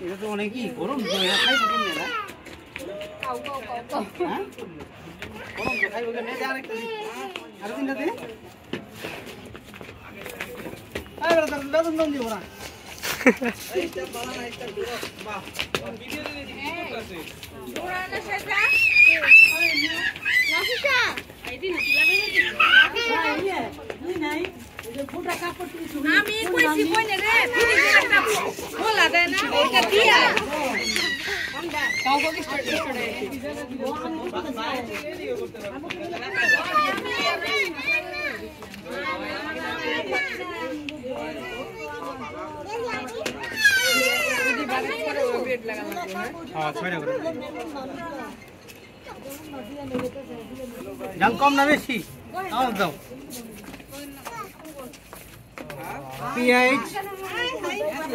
এটা তো অনেকই গরম তো এরা খাইবো কেমনে না গরম তো খাইবো কেমনে দে আরেকটা দি আর তিনটা দে আরে দাদা দাদা দিব না এইটা বালা না একটা দূর বাহ ভিডিও দিয়ে দিই কি করতেছে দৌড়া না সেটা নাফিসা আইডি না লাগাই দিই নাই নাই যে ফোটা কাপড় কিছু আমি কইছি কইনে রে ফিরে একটা বলা দেয় না ওইটা দিয়া আমরা কাউ কাউ স্টার্ট করে জাল কম না বেশি দাও পেঁয়াজ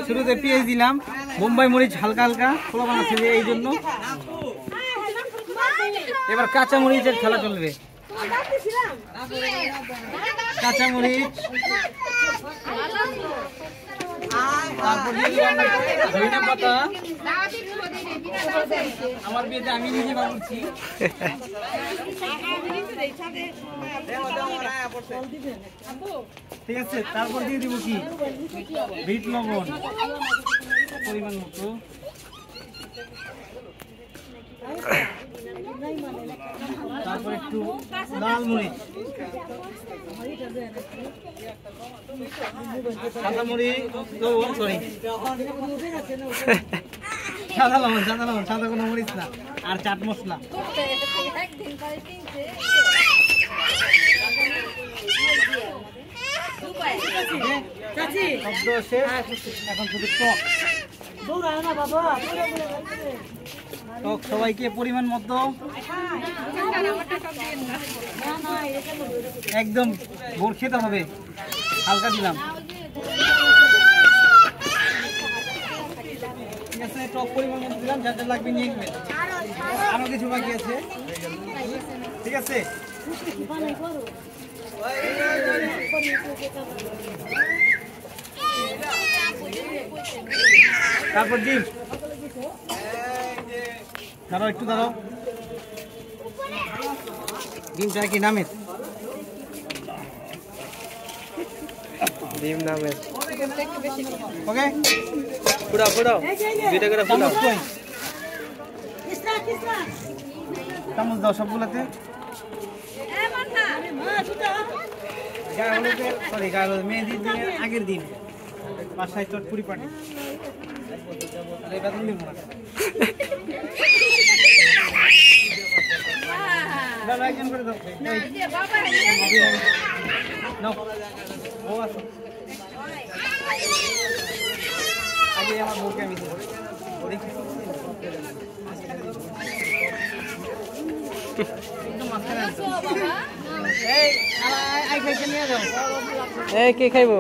শুরুতে পেঁয়াজ দিলাম বোম্বাই মরিচ হালকা হালকা খোলা বানাচ্ছে এই জন্য এবার কাঁচা মরিচের খেলা চলবে কাঁচা মরিচ তারপর ধনিয়া পাতা আমার বিয়েতে আমি নিজে বানাচ্ছি ঠিক আছে তারপর দিয়ে দিব কি বিট লবণ পরিমাণ মতো তারপর একটু লাল মরিচ সাদা মরিচ সরি সাদা লবণ সাদা কোনো মরিচ না আর চাট মশলা এখন শুধু টক সবাইকে পরিমাণ মতো একদম ভোর খেতে হবে হালকা দিলাম ঠিক আছে টক পরিমাণ মতো দিলাম যা যা লাগবে নিয়ে নেবেন আরো কিছু বাকি আছে ঠিক আছে তারপর ডিম দাঁড়াও একটু দাঁড়াও ডিমটা কি নামের ডিম নামের ওকে পুরাও পুরাও দুইটা করে পুরাও চামচ দাও সবগুলোতে সরি মেহেদির দিনের আগের দিন বাসায় চটপুরি পানি বেতন দিব না একজন করে দাও আগে আমার বউকে আমি দেবো কে খাইবো